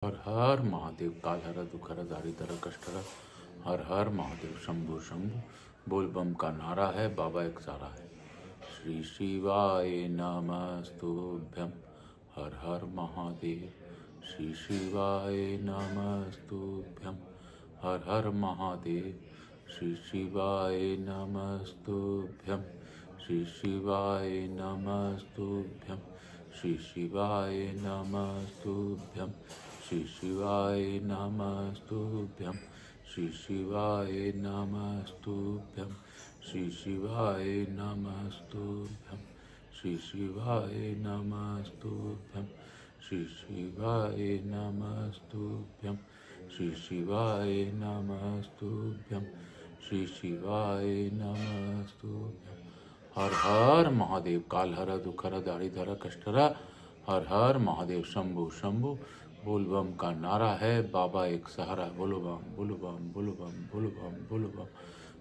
हर हर महादेव कालहर दुखहर दारिद्र कष्टहर हर हर महादेव शंभु शंभु बोल बम का नारा है। बाबा एक सारा है। श्री शिवाय नमस्तुभ्यम हर हर महादेव। श्री शिवाय नमस्तुभ्यम हर हर महादेव। श्री शिवाय नमस्तुभ्यम श्री शिवाय नमस्तुभ्यम श्री शिवाय नमस्तुभ्यम श्री शिवाय नमस्तुभ्यम श्री शिवाय नमस्तुभ्यम श्री शिवाय नमस्तुभ्यम श्री शिवाय नमस्तुभ्यम श्री शिवाय नमस्तुभ्यम श्री शिवाय नमस्तुभ्यम श्री शिवाय नमस्तुभ्यम। हर हर महादेव कालहर दुखहर दारिद्र कष्टहर हर हर महादेव शंभु शंभु बोल बम का नारा है। बाबा एक सहारा। बोलो बम बोलो बम बोलो बम बोलो बम बोलो बम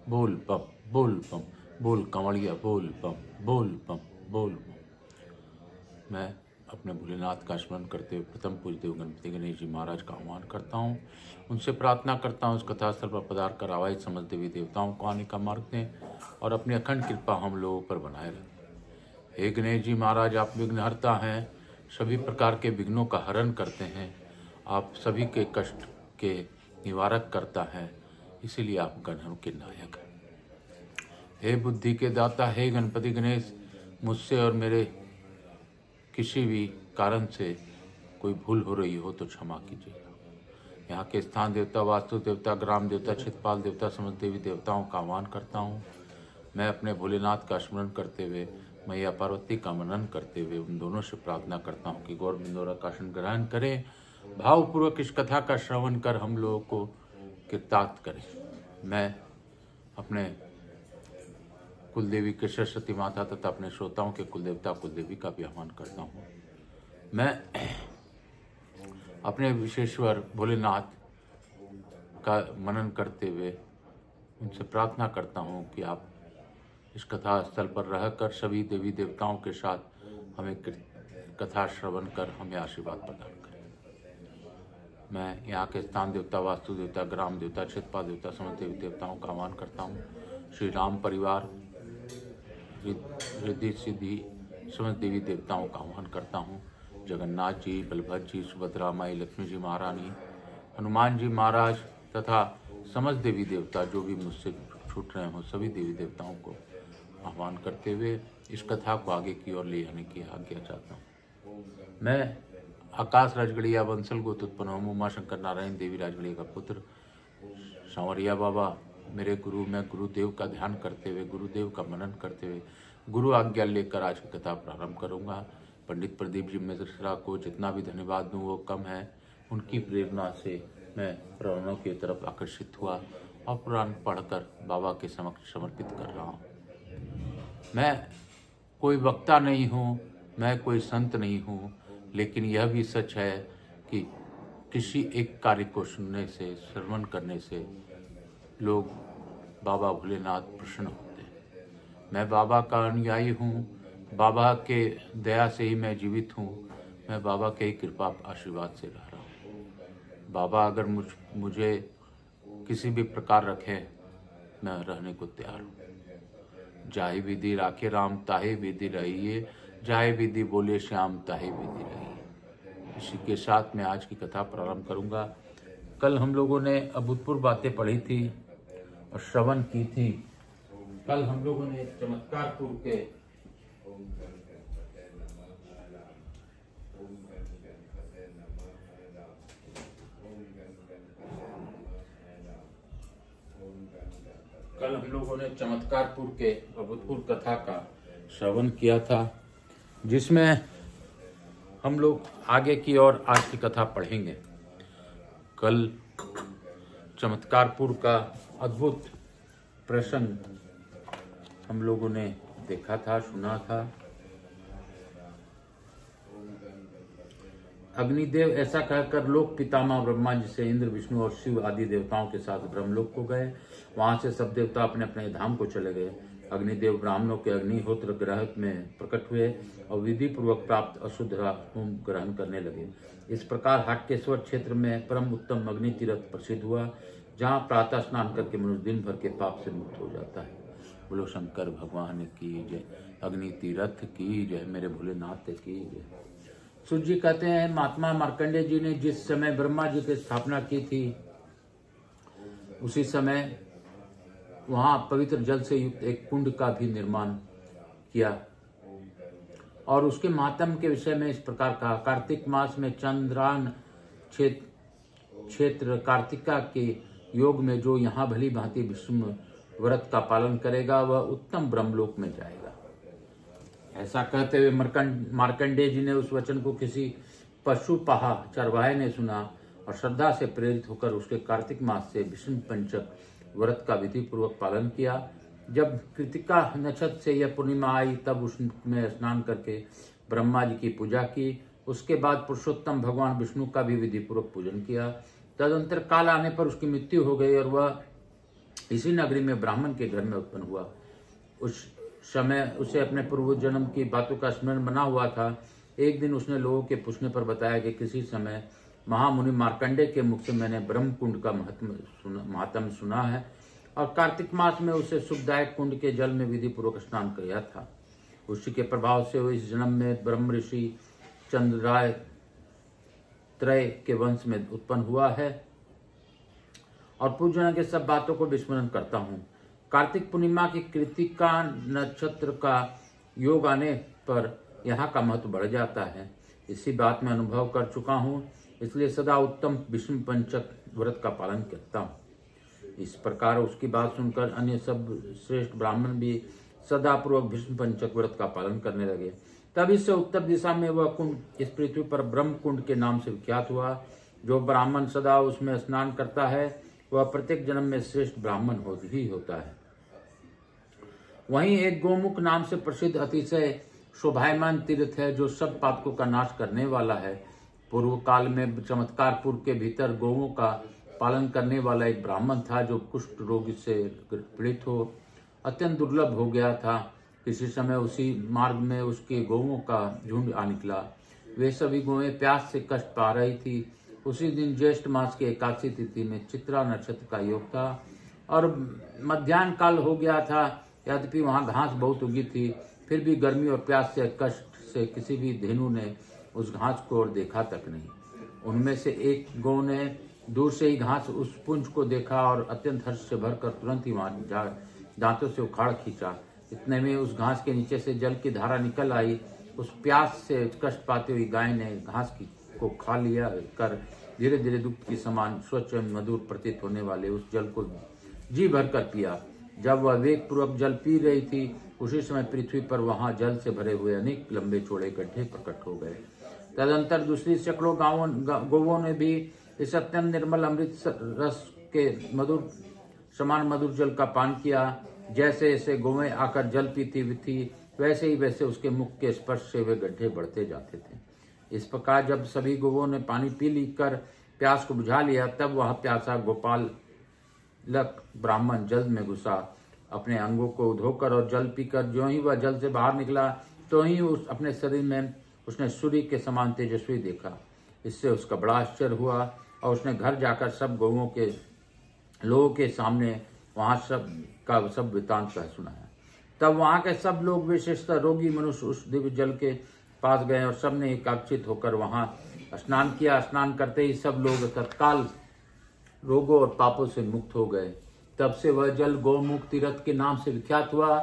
बोल बम बोल बम बोल कंवड़िया बोल बम बोल बम बोल बम। मैं अपने भोलेनाथ का स्मरण करते हुए प्रथम पूज्यदेव गणपति गणेश जी महाराज का आह्वान करता हूँ। उनसे प्रार्थना करता हूँ इस कथास्थल पर पधार कर आवाज समझ देवी देवताओं को आने का मार्ग दें और अपनी अखंड कृपा हम लोगों पर बनाए रखें। हे गणेश जी महाराज, आप विघ्नहर्ता हैं, सभी प्रकार के विघ्नों का हरण करते हैं, आप सभी के कष्ट के निवारक करता है, इसीलिए आप गणों के नायक हैं। हे बुद्धि के दाता, हे गणपति गणेश, मुझसे और मेरे किसी भी कारण से कोई भूल हो रही हो तो क्षमा कीजिएगा। यहाँ के स्थान देवता, वास्तु देवता, ग्राम देवता, क्षेत्रपाल देवता, समस्त देवी देवताओं का आह्वान करता हूँ। मैं अपने भोलेनाथ का स्मरण करते हुए मैया पार्वती का मनन करते हुए उन दोनों से प्रार्थना करता हूँ कि गौर बिंदोरा का आसन ग्रहण करें, भावपूर्वक इस कथा का श्रवण कर हम लोगों को कृतार्थ करें। मैं अपने कुलदेवी के सरस्वती माता तथा अपने श्रोताओं के कुलदेवता कुलदेवी का भी आह्वान करता हूँ। मैं अपने विशेश्वर भोलेनाथ का मनन करते हुए उनसे प्रार्थना करता हूँ कि आप इस कथा स्थल पर रहकर सभी देवी देवताओं के साथ हमें कथा श्रवण कर हमें आशीर्वाद प्रदान करें। मैं यहाँ के स्थान देवता, वास्तु देवता, ग्राम देवता, क्षेत्रपाल देवता, समस्त देवी देवताओं का आह्वान करता हूँ। श्री राम परिवार, रिद्धि सिद्धि समस्त देवी देवताओं का आह्वान करता हूँ। जगन्नाथ जी, बलभद्र जी, सुभद्रा माई, लक्ष्मी जी महारानी, हनुमान जी महाराज तथा समस्त देवी देवता जो भी मुझसे छूट रहे हों, सभी देवी देवताओं को आह्वान करते हुए इस कथा को आगे की ओर ले जाने की आज्ञा चाहता हूँ। मैं आकाश राजगढ़िया बंसल गोत्र उत्पन्न हूँ, उमा शंकर नारायण देवी राजगढ़िया का पुत्र सांवरिया बाबा मेरे गुरु। मैं गुरुदेव का ध्यान करते हुए, गुरुदेव का मनन करते हुए गुरु आज्ञा लेकर आज की कथा प्रारंभ करूँगा। पंडित प्रदीप जी मिश्रा को जितना भी धन्यवाद दूँ वो कम है। उनकी प्रेरणा से मैं पुराणों की तरफ आकर्षित हुआ और पुराण पढ़कर बाबा के समक्ष समर्पित कर रहा हूँ। मैं कोई वक्ता नहीं हूँ, मैं कोई संत नहीं हूँ, लेकिन यह भी सच है कि किसी एक कार्य को सुनने से, श्रवण करने से लोग बाबा भोलेनाथ प्रसन्न होते हैं। मैं बाबा का अनुयायी हूँ, बाबा के दया से ही मैं जीवित हूँ। मैं बाबा के ही कृपा आशीर्वाद से रह रहा हूँ। बाबा अगर मुझे किसी भी प्रकार रखे, मैं रहने को तैयार हूँ। जाहि विधि राखे राम ताहि विधि रहिए, जाहि विधि बोले श्याम ताहि विधि रहिए। इसी के साथ मैं आज की कथा प्रारंभ करूंगा। कल हम लोगों ने अभूतपूर्व बातें पढ़ी थी और श्रवण की थी। कल हम लोगों ने चमत्कारपुर के चमत्कारपुर के अभूतपूर्व कथा का श्रवण किया था, जिसमें हम लोग आगे की ओर आज की कथा पढ़ेंगे। कल चमत्कारपुर का अद्भुत प्रसंग हम लोगों ने देखा था, सुना था। अग्निदेव ऐसा कहकर लोक पितामह ब्रह्मा जी से इंद्र, विष्णु और शिव आदि देवताओं के साथ ब्रह्मलोक को गए। वहां से सब देवता अपने अपने धाम को चले गए। अग्निदेव ब्राह्मणों के अग्निहोत्र ग्रह में प्रकट हुए और विधि पूर्वक प्राप्त अशुद्ध होम ग्रहण करने लगे। इस प्रकार हाटकेश्वर क्षेत्र में परम उत्तम अग्नि तीर्थ प्रसिद्ध हुआ, जहाँ प्रातः स्नान करके मनुष्य दिन भर के पाप से मुक्त हो जाता है। बोलो शंकर भगवान की जय, अग्नि तीर्थ की जय, मेरे भोलेनाथ की जय। सूर्य जी कहते हैं, महात्मा मार्कंडेय जी ने जिस समय ब्रह्मा जी की स्थापना की थी, उसी समय वहां पवित्र जल से युक्त एक कुंड का भी निर्माण किया और उसके महात्म के विषय में इस प्रकार कहा। कार्तिक मास में चंद्रान क्षेत्र कार्तिका के योग में जो यहाँ भली भांति विष्णु व्रत का पालन करेगा वह उत्तम ब्रह्मलोक में जाएगा। ऐसा कहते हुए मार्कंडेय जी ने उस वचन को किसी पशुपाहा चरवाहे ने सुना और श्रद्धा से प्रेरित होकर उसके कार्तिक मास से विष्णु पंचक व्रत का विधि पूर्वक पालन किया। जब कृतिका नक्षत्र से यह पूर्णिमा आई तब उसमें स्नान करके ब्रह्मा जी की पूजा की। उसके बाद पुरुषोत्तम भगवान विष्णु का भी विधि पूर्वक पूजन किया। तदंतर काल आने पर उसकी मृत्यु हो गई और वह इसी नगरी में ब्राह्मण के घर में उत्पन्न हुआ। उस समय उसे अपने पूर्व जन्म की बातों का स्मरण बना हुआ था। एक दिन उसने लोगों के पूछने पर बताया कि किसी समय महामुनि मार्कंडेय के मुख से मैंने ब्रह्म कुंड का महात्म सुना है और कार्तिक मास में उसे सुखदायक कुंड के जल में विधि पूर्वक स्नान किया था। उसी के प्रभाव से वो इस जन्म में ब्रह्म ऋषि चंद्राय त्रय के वंश में उत्पन्न हुआ है और पूजन के सब बातों को विस्मरण करता हूँ। कार्तिक पूर्णिमा की कृतिका नक्षत्र का योग आने पर यहाँ का महत्व बढ़ जाता है। इसी बात में अनुभव कर चुका हूँ, इसलिए सदा उत्तम विष्णु पंचक व्रत का पालन करता हूँ। इस प्रकार उसकी बात सुनकर अन्य सब श्रेष्ठ ब्राह्मण भी सदा पूर्वक विष्णु पंचक व्रत का पालन करने लगे। तब इससे उत्तर दिशा में वह कुंड इस पृथ्वी पर ब्रह्म कुंड के नाम से विख्यात हुआ। जो ब्राह्मण सदा उसमें स्नान करता है वह प्रत्येक जन्म में श्रेष्ठ ब्राह्मण ही होता है। वहीं एक गोमुख नाम से प्रसिद्ध अतिशय शोभायमान तीर्थ है जो सब पापों का नाश करने वाला है। पूर्व काल में चमत्कारपुर के भीतर गौओं का पालन करने वाला एक ब्राह्मण था जो कुष्ठ रोग से पीड़ित हो अत्यंत दुर्लभ हो गया था। किसी समय उसी मार्ग में उसके गौओं का झुंड आ निकला। वे सभी गौएं प्यास से कष्ट पा रही थी। उसी दिन ज्येष्ठ मास के एकादशी तिथि में चित्रा नक्षत्र का योग था और मध्याह्न काल हो गया था। यद्यपि वहां घास बहुत उगी थी, फिर भी गर्मी और प्यास से कष्ट से किसी भी धेनु ने उस घास को और देखा तक नहीं। उनमें से एक गौ ने दूर से ही घास उस पुंज को देखा और अत्यंत हर्ष से भरकर तुरंत ही वहां दांतों से उखाड़ खींचा। इतने में उस घास के नीचे से जल की धारा निकल आई। उस प्यास से कष्ट पाती हुई गाय ने घास को खा लिया कर धीरे धीरे दुग्ध की समान स्वच्छ एवं मधुर प्रतीत होने वाले उस जल को जी भर कर पिया। जब वह वेग पूर्वक जल पी रही थी उसी समय पृथ्वी पर वहां जल से भरे हुए अनेक लंबे चौड़े गड्ढे प्रकट हो गए। तदंतर दूसरी सैकड़ों गौवों ने भी इस अत्यंत निर्मल अमृत रस के मधुर समान मधुर जल का पान किया। जैसे जैसे गौएं आकर जल पीती थी वैसे ही वैसे उसके मुख के स्पर्श से वे गड्ढे बढ़ते जाते थे। इस प्रकार जब सभी गौवों ने पानी पी लीकर प्यास को बुझा लिया तब वह प्यासा गोपाल लक ब्राह्मण जल में घुसा। अपने अंगों को धोकर और जल पीकर जो ही वह जल से बाहर निकला तो ही उस अपने शरीर में उसने सूर्य के समान तेजस्वी देखा। इससे उसका बड़ा आश्चर्य हुआ और उसने घर जाकर सब गौओं के लोगों के सामने वहां सब वृतांत कह सुनाया। तब वहां के सब लोग विशेषतः रोगी मनुष्य उस दिव्य जल के पास गए और सबने एकाग्रचित होकर वहां स्नान किया। स्नान करते ही सब लोग तत्काल रोगों और पापों से मुक्त हो गए। तब से वह जल गौमुख तीर्थ के नाम से विख्यात हुआ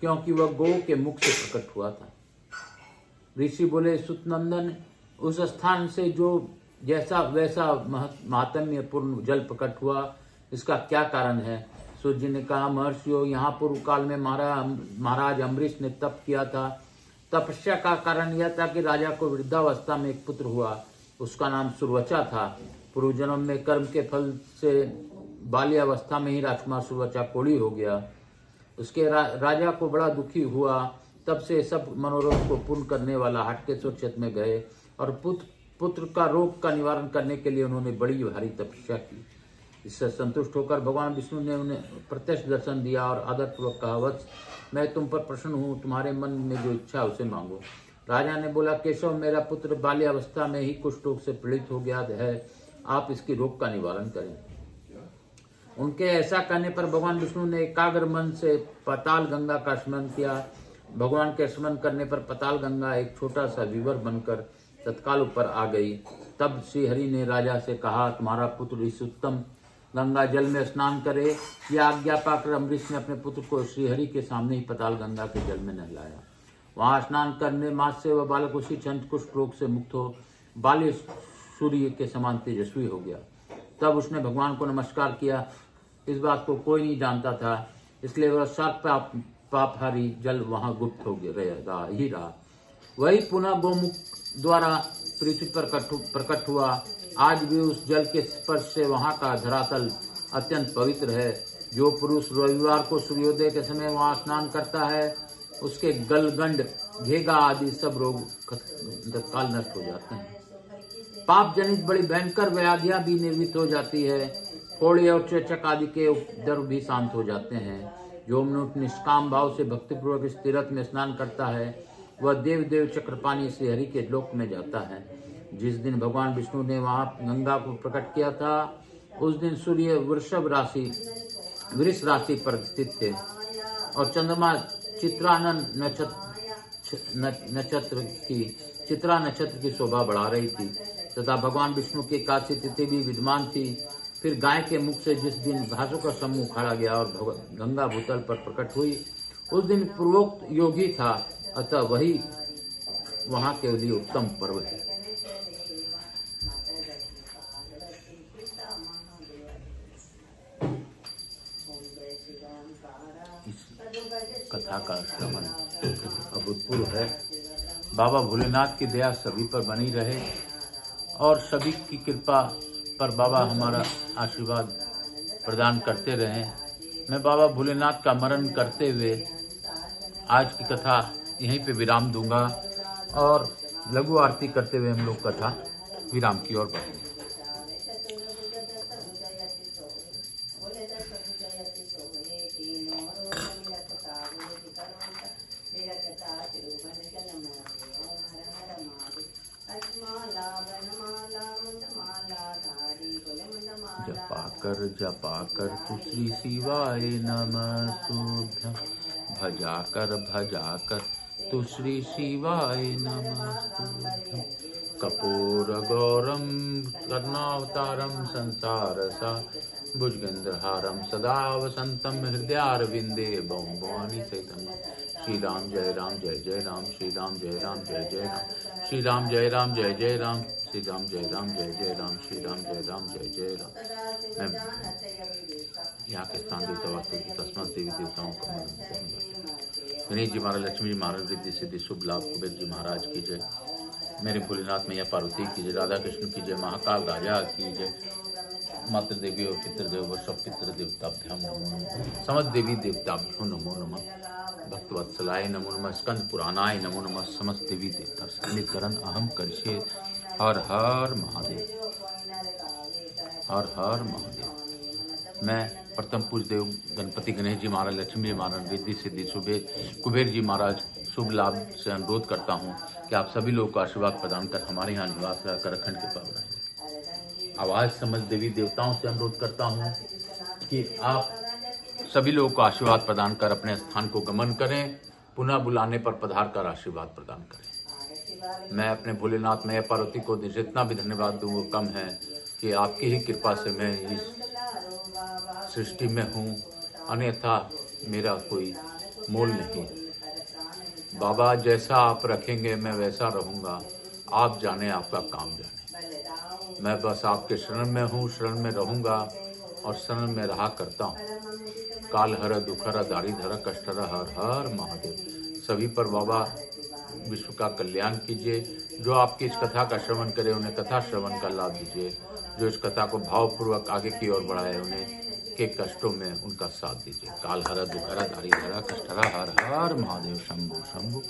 क्योंकि वह गौ के मुख से प्रकट हुआ था। ऋषि बोले, सुतनंदन, उस स्थान से जो जैसा वैसा महात्म्य पूर्ण जल प्रकट हुआ, इसका क्या कारण है? सूर्य जी ने कहा, महर्षियों, यहाँ पूर्व काल में महाराज अम्बरीश ने तप किया था। तपस्या का कारण यह था कि राजा को वृद्धावस्था में एक पुत्र हुआ। उसका नाम सुरवचा था। पूर्व जन्म में कर्म के फल से बाल्यावस्था में ही राजकुमार सुरवचा कोढ़ी हो गया। उसके राजा को बड़ा दुखी हुआ। तब से सब मनोरथ को पूर्ण करने वाला हाटकेश्वर क्षेत्र में गए और पुत्र का रोग का निवारण करने के लिए उन्होंने बड़ी भारी तपस्या की। इससे संतुष्ट होकर भगवान विष्णु ने उन्हें प्रत्यक्ष दर्शन दिया और आदरपूर्वक कहा, वत्स, मैं तुम पर प्रसन्न हूँ, तुम्हारे मन में जो इच्छा उसे मांगो। राजा ने बोला, केशव, मेरा पुत्र बाल्यावस्था में ही कुष्ठ रोग से पीड़ित हो गया है, आप इसकी रोग का निवारण करें। उनके ऐसा कहने पर भगवान विष्णु ने एकाग्र मन से पाताल गंगा का स्मरण किया। भगवान के स्मरण करने पर पाताल गंगा एक छोटा सा विवर बनकर तत्काल ऊपर आ गई। तब श्री हरि ने राजा से कहा, तुम्हारा पुत्र इस उत्तम गंगा जल में स्नान करे। यह आज्ञा पाकर अम्बरीश ने अपने पुत्र को श्रीहरि के सामने ही पाताल गंगा के जल में नहलाया। वहां स्नान करने मात्र से वह बालक उसी क्षण कुष्ठ रोग से मुक्त हो बाल्य सूर्य के समान तेजस्वी हो गया। तब उसने भगवान को नमस्कार किया। इस बात को कोई नहीं जानता था, इसलिए वह सर्प पापहारी जल वहां गुप्त हो रहा। वही पुनः गोमुख द्वारा पृथ्वी पर प्रकट हुआ। आज भी उस जल के स्पर्श से वहां का धरातल अत्यंत पवित्र है। जो पुरुष रविवार को सूर्योदय के समय वहां स्नान करता है, उसके गलगंड, घेगा आदि सब रोग तत्काल नष्ट हो जाते हैं। पाप जनित बड़ी भयंकर व्याधियां भी निर्मित हो जाती है। फोड़े और चेचक आदि के उपद्रव भी शांत हो जाते हैं। जो मनुष्य निष्काम भाव से भक्तिपूर्वक इस तीर्थ में स्नान करता है, वह देव चक्रपाणी श्री हरि के लोक में जाता है। जिस दिन भगवान विष्णु ने वहां गंगा को प्रकट किया था, उस दिन सूर्य वृष राशि पर स्थित थे और चंद्रमा चित्रा नक्षत्र की शोभा बढ़ा रही थी तथा भगवान विष्णु की एकादशी तिथि भी विद्यमान थी। फिर गाय के मुख से जिस दिन घासों का समूह उखाड़ा गया और गंगा भूतल पर प्रकट हुई, उस दिन पूर्वोक्त योगी था, अतः वही वहां के लिए उत्तम पर्व है। इस कथा का श्रवण अभूतपूर्व है। बाबा भोलेनाथ की दया सभी पर बनी रहे और सभी की कृपा पर बाबा हमारा आशीर्वाद प्रदान करते रहे। मैं बाबा भोलेनाथ का स्मरण करते हुए आज की कथा यहीं पे विराम दूंगा और लघु आरती करते हुए हम लोग कथा विराम की ओर बढ़ेंगे। जपा कर तु श्री शिवाय नमस्तुभ्यं, भजा कर तु श्री शिवाय नमस्तुभ्यं। कपूर गौरम कर्णावतारम संसारसा भुजगेन्द्रहारम सदा वसंतम हृदयारविंदे भवानी सहितम। श्री राम जय राम जय जय राम, श्री राम जय राम जय जय राम, श्री राम जय राम जय जय राम, श्री राम जय राम जय जय राम, श्री राम जय राम जय जय राम। मैं यहाँ के स्थान देवता वास्तु तस्मात देवी देवताओं का गणेश जी महाराज, लक्ष्मी जी महाराज, रिद्धि सिद्धि शुभ लाभ, कुबेर जी महाराज की जय, मेरे भोलेनाथ मैया पार्वती की जय, राधा कृष्ण की जय, महाकाल राजा की जय, मातृ देवी और पितृदेव व सब पितृ देवताभ्याम नमो नमः, समस्त देवी देवताभ्यो नमो नमः, भक्तवत्सलाय नमो नमः, स्कंद पुराणाय नमो नमः, समस्त देवी देवता सन्निकरण अहम करिष्ये। हर हर महादेव, हर हर महादेव। मैं प्रथम पूज्य देव गणपति गणेश जी महाराज, लक्ष्मी जी महाराज, रिद्धि सिद्धि कुबेर जी महाराज शुभ लाभ से अनुरोध करता हूँ कि आप सभी लोगों को आशीर्वाद प्रदान कर हमारे यहाँ निवास रहकर अखंड कृपा बनाएं। आवाज समझ देवी देवताओं से अनुरोध करता हूँ कि आप सभी लोगों को आशीर्वाद प्रदान कर अपने स्थान को गमन करें, पुनः बुलाने पर पधार कर आशीर्वाद प्रदान करें। मैं अपने भोलेनाथ मैया पार्वती को जितना भी धन्यवाद दूँ वो कम है कि आपकी ही कृपा से मैं इस सृष्टि में हूँ, अन्यथा मेरा कोई मोल नहीं। बाबा जैसा आप रखेंगे मैं वैसा रहूँगा, आप जाने आपका काम जाने। मैं बस आपके शरण में हूँ, शरण में रहूँगा और शरण में रहा करता हूँ। काल हर दुखहर दारिद्र कष्टहर हर हर महादेव। सभी पर बाबा विश्व का कल्याण कीजिए। जो आपकी इस कथा का श्रवण करे उन्हें कथा श्रवण का लाभ दीजिए। जो इस कथा को भावपूर्वक आगे की ओर बढ़ाए उन्हें के कष्टों में उनका साथ दीजिए। काल हर दुखहर दारिद्र कष्टहर हर हर महादेव। शंभु शंभु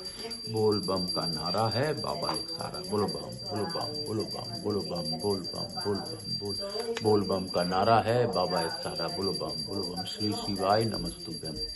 बोल बम का नारा है, बाबा एक सारा। बोलो बम बोलो बम बोलो बम बोलो बम बोल बम बोल बम बोल बम का नारा है, बाबा एक सारा। बोलो बम बोलो बम। श्री शिवाय नमस्तुभ्यं।